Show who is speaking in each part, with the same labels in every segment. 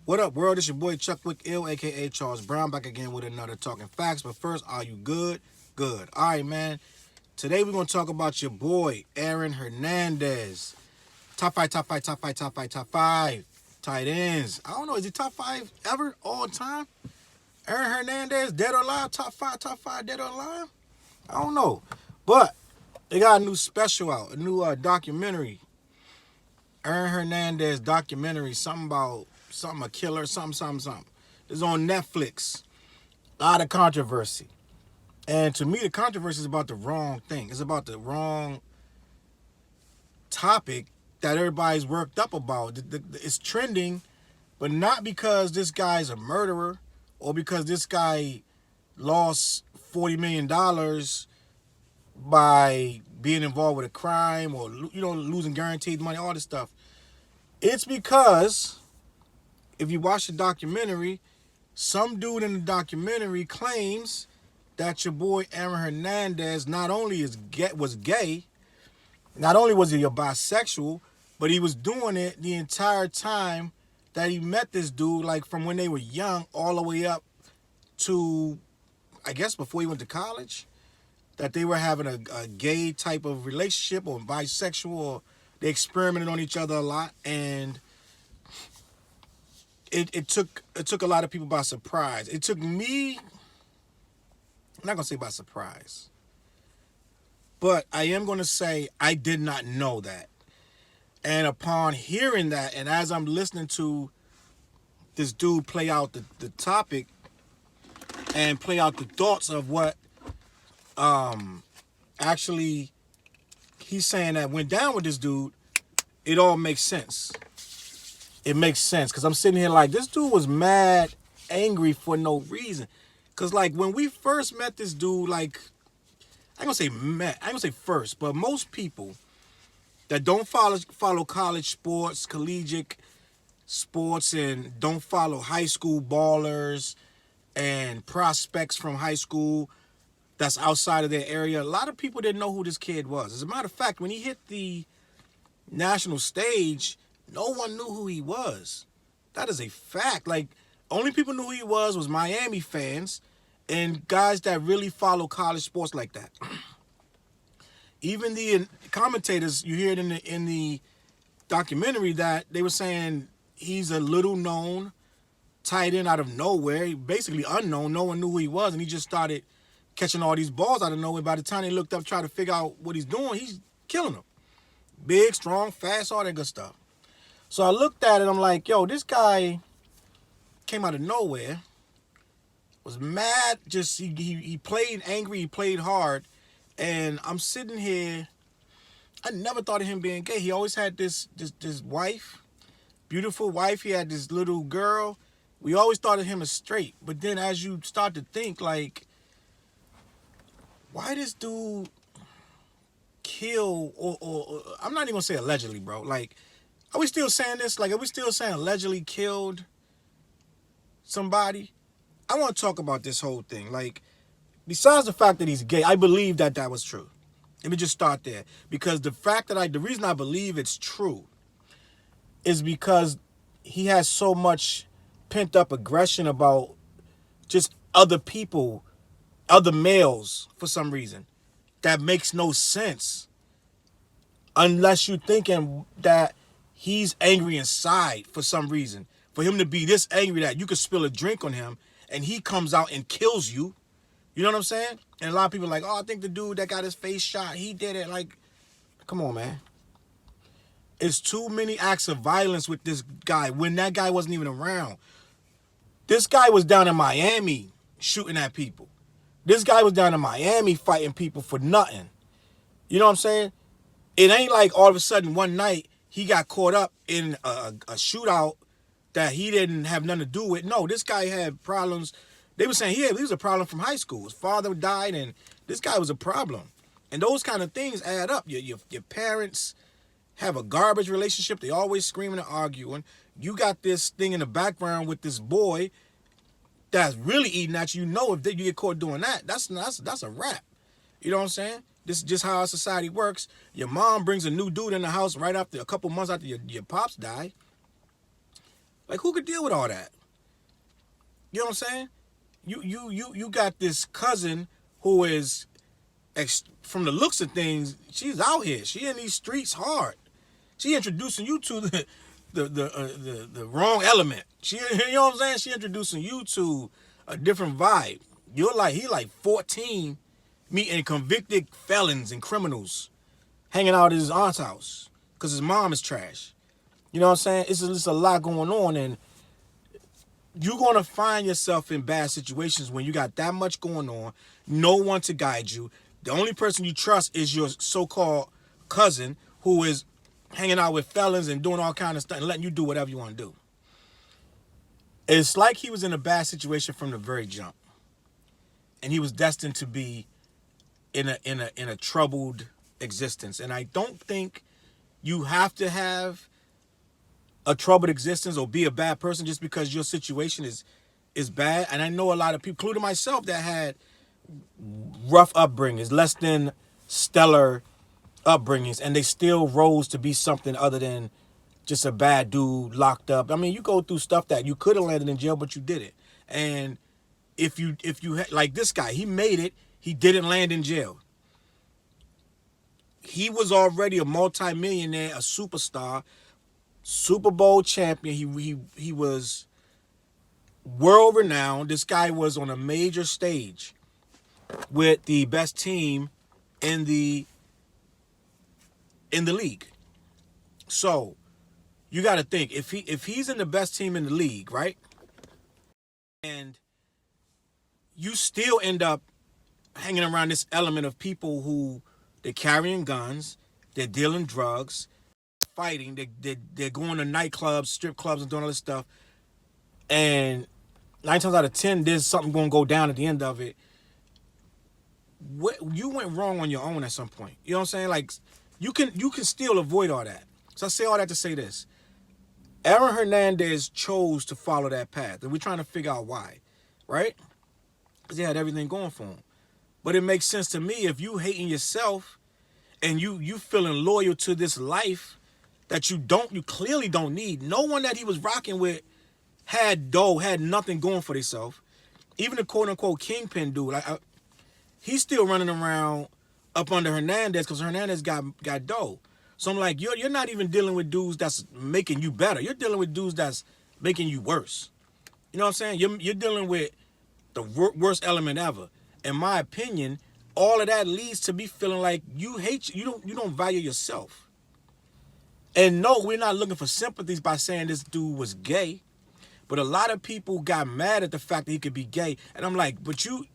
Speaker 1: What up, world? It's your boy Chuck Wick Ill, aka Charles Brown, back again with another Talking Facts. But first, are you good? Good. All right, man. Today we're gonna talk about your boy Aaron Hernandez. Top five, top five, top five, top five, top five. Tight ends. I don't know. Is he top five ever all time? Aaron Hernandez, dead or alive? Top five, dead or alive? I don't know. But they got a new special out, a new documentary. Aaron Hernandez documentary, something about something a killer, something. It's on Netflix. A lot of controversy. And to me, the controversy is about the wrong thing. It's about the wrong topic that everybody's worked up about. It's trending, but not because this guy's a murderer or because this guy lost $40 million by being involved with a crime or losing guaranteed money, all this stuff. It's because if you watch the documentary, some dude in the documentary claims that your boy Aaron Hernandez not only was gay, not only was he a bisexual, but he was doing it the entire time that he met this dude, like from when they were young all the way up to, I guess, before he went to college, that they were having a gay type of relationship or bisexual, or they experimented on each other a lot, and it took a lot of people by surprise. It took me, I'm not gonna say by surprise, but I am gonna say I did not know that. And upon hearing that, and as I'm listening to this dude play out the topic and play out the thoughts of what actually he's saying that went down with this dude, it all makes sense. It makes sense because I'm sitting here like, this dude was mad angry for no reason. Because like when we first met this dude, like, I ain't gonna say first, but most people that don't follow college sports, collegiate sports, and don't follow high school ballers and prospects from high school that's outside of their area, a lot of people didn't know who this kid was. As a matter of fact, when he hit the national stage, no one knew who he was. That is a fact. Like, only people knew who he was Miami fans and guys that really follow college sports like that. Even the commentators, you hear it in the documentary, that they were saying he's a little known tight end out of nowhere, basically unknown. No one knew who he was, and he just started catching all these balls out of nowhere. By the time they looked up, trying to figure out what he's doing, he's killing them. Big, strong, fast, all that good stuff. So I looked at it, I'm like, yo, this guy came out of nowhere, was mad, just he played angry, he played hard, and I'm sitting here, I never thought of him being gay. He always had this wife, beautiful wife, he had this little girl. We always thought of him as straight, but then as you start to think, like, why this dude kill, or I'm not even gonna say allegedly, bro, like, are we still saying this? Like, are we still saying allegedly killed somebody? I want to talk about this whole thing. Like, besides the fact that he's gay, I believe that was true. Let me just start there. Because the reason I believe it's true is because he has so much pent-up aggression about just other people, other males, for some reason. That makes no sense. Unless you're thinking that he's angry inside for some reason. For him to be this angry that you could spill a drink on him and he comes out and kills you. You know what I'm saying? And a lot of people are like, oh, I think the dude that got his face shot, he did it. Like, come on, man. It's too many acts of violence with this guy when that guy wasn't even around. This guy was down in Miami shooting at people. This guy was down in Miami fighting people for nothing. You know what I'm saying? It ain't like all of a sudden one night he got caught up in a shootout that he didn't have nothing to do with. No, this guy had problems. They were saying he was a problem from high school. His father died, and this guy was a problem. And those kind of things add up. Your parents have a garbage relationship. They always screaming and arguing. You got this thing in the background with this boy that's really eating at you. You know, if you get caught doing that, that's a wrap. You know what I'm saying? This is just how our society works. Your mom brings a new dude in the house right after a couple months after your pops die. Like, who could deal with all that? You know what I'm saying? You got this cousin who is, from the looks of things, she's out here. She in these streets hard. She introducing you to the wrong element. She, you know what I'm saying? She introducing you to a different vibe. He like 14, meeting convicted felons and criminals, hanging out at his aunt's house because his mom is trash. You know what I'm saying? It's just a lot going on, and you're going to find yourself in bad situations when you got that much going on, no one to guide you. The only person you trust is your so-called cousin who is hanging out with felons and doing all kind of stuff and letting you do whatever you want to do. It's like he was in a bad situation from the very jump, and he was destined to be in a troubled existence. And I don't think you have to have a troubled existence or be a bad person just because your situation is bad. And I know a lot of people, including myself, that had rough upbringings, less than stellar upbringings, and they still rose to be something other than just a bad dude locked up. I mean, you go through stuff that you could have landed in jail, but you didn't. And if you like this guy, he made it. He didn't land in jail. He was already a multimillionaire, a superstar, Super Bowl champion. He was world renowned. This guy was on a major stage with the best team in the league. So you got to think, if he's in the best team in the league, right? And you still end up hanging around this element of people who they're carrying guns, they're dealing drugs, fighting, they're going to nightclubs, strip clubs, and doing all this stuff. And 9 times out of 10, there's something going to go down at the end of it. You went wrong on your own at some point. You know what I'm saying? Like, you can still avoid all that. So I say all that to say this. Aaron Hernandez chose to follow that path, and we're trying to figure out why, right? Because he had everything going for him. But it makes sense to me if you hating yourself and you feeling loyal to this life that you clearly don't need. No one that he was rocking with had dough, had nothing going for themselves. Even the quote-unquote kingpin dude, he's still running around up under Hernandez because Hernandez got dough. So I'm like, you're not even dealing with dudes that's making you better. You're dealing with dudes that's making you worse. You know what I'm saying? You're dealing with the worst element ever. In my opinion, all of that leads to me feeling like you don't value yourself. And no, we're not looking for sympathies by saying this dude was gay. But a lot of people got mad at the fact that he could be gay. And I'm like, but you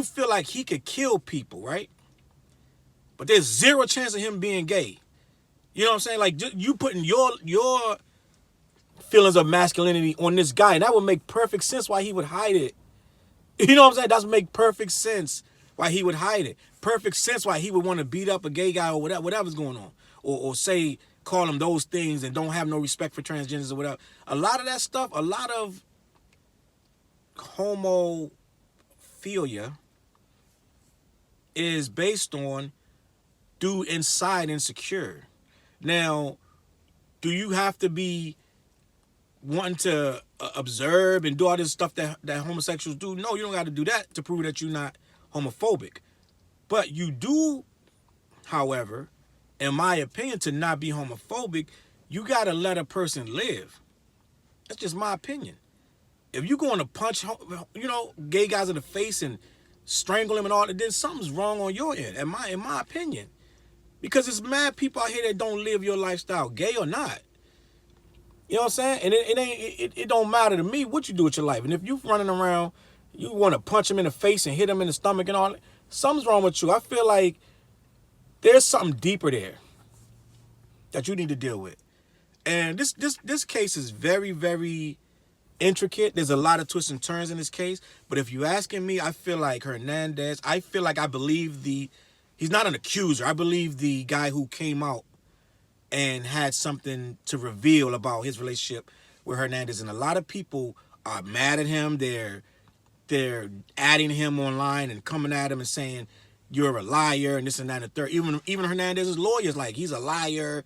Speaker 1: feel like he could kill people, right? But there's zero chance of him being gay. You know what I'm saying? Like, you putting your feelings of masculinity on this guy, and that would make perfect sense why he would hide it. You know what I'm saying? That would make perfect sense why he would hide it. Perfect sense why he would want to beat up a gay guy or whatever's going on. Or say, call him those things and don't have no respect for transgenders or whatever. A lot of that stuff, a lot of homophilia is based on dude inside insecure. Now, do you have to be wanting to observe and do all this stuff that homosexuals do? No, you don't got to do that to prove that you're not homophobic. But you do, however, in my opinion, to not be homophobic, you got to let a person live. That's just my opinion. If you're going to punch, gay guys in the face and strangle him and all that, then something's wrong on your end, in my opinion. Because there's mad people out here that don't live your lifestyle, gay or not. You know what I'm saying? And it don't matter to me what you do with your life. And if you running around, you want to punch him in the face and hit him in the stomach and all that, something's wrong with you. I feel like there's something deeper there that you need to deal with. And this case is very, very intricate. There's a lot of twists and turns in this case. But if you're asking me, I feel like Hernandez, I believe he's not an accuser. I believe the guy who came out and had something to reveal about his relationship with Hernandez. And a lot of people are mad at him. They're adding him online and coming at him and saying, you're a liar and this and that and the third. Even Hernandez's lawyer's like, he's a liar.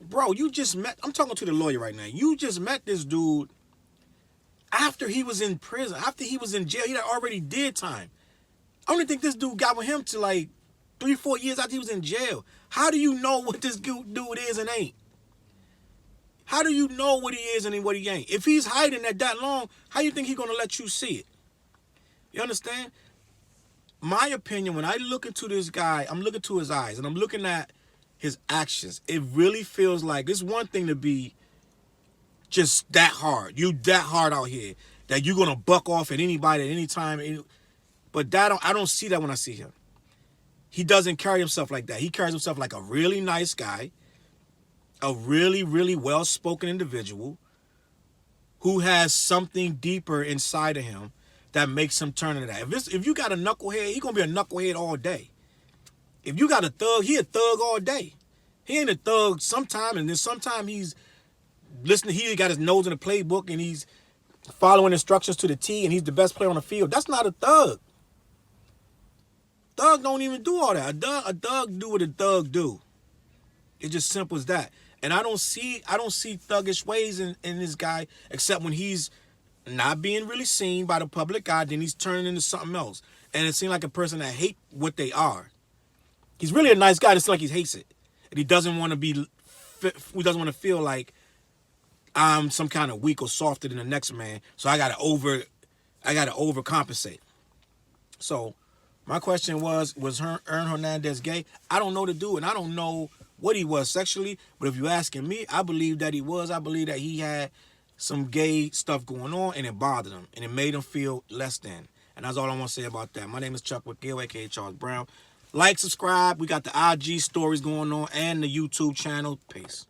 Speaker 1: Bro, you just met, I'm talking to the lawyer right now. You just met this dude after he was in prison, after he was in jail. He already did time. I only think this dude got with him to like 3-4 years after he was in jail. How do you know what this dude is and ain't? How do you know what he is and what he ain't? If he's hiding that long, how you think he's gonna let you see it? You understand? My opinion, when I look into this guy, I'm looking to his eyes and I'm looking at his actions. It really feels like it's one thing to be just that hard. You that hard out here that you're gonna buck off at anybody at any time. But I don't see that when I see him. He doesn't carry himself like that. He carries himself like a really nice guy, a really, really well-spoken individual who has something deeper inside of him that makes him turn into that. If you got a knucklehead, he's going to be a knucklehead all day. If you got a thug, he a thug all day. He ain't a thug sometime, and then sometime he's listening. He got his nose in the playbook, and he's following instructions to the T, and he's the best player on the field. That's not a thug. Thug don't even do all that. A thug do what a thug do. It's just simple as that. And I don't see thuggish ways in this guy, except when he's not being really seen by the public eye, then he's turning into something else. And it seems like a person that hates what they are. He's really a nice guy. It's like he hates it. And he doesn't want to feel like I'm some kind of weak or softer than the next man. So I gotta overcompensate. So my question was Aaron Hernandez gay? I don't know the dude, and I don't know what he was sexually, but if you're asking me, I believe that he was. I believe that he had some gay stuff going on, and it bothered him, and it made him feel less than. And that's all I want to say about that. My name is Chuck McGill, a.k.a. Challz Brown. Like, subscribe. We got the IG stories going on and the YouTube channel. Peace.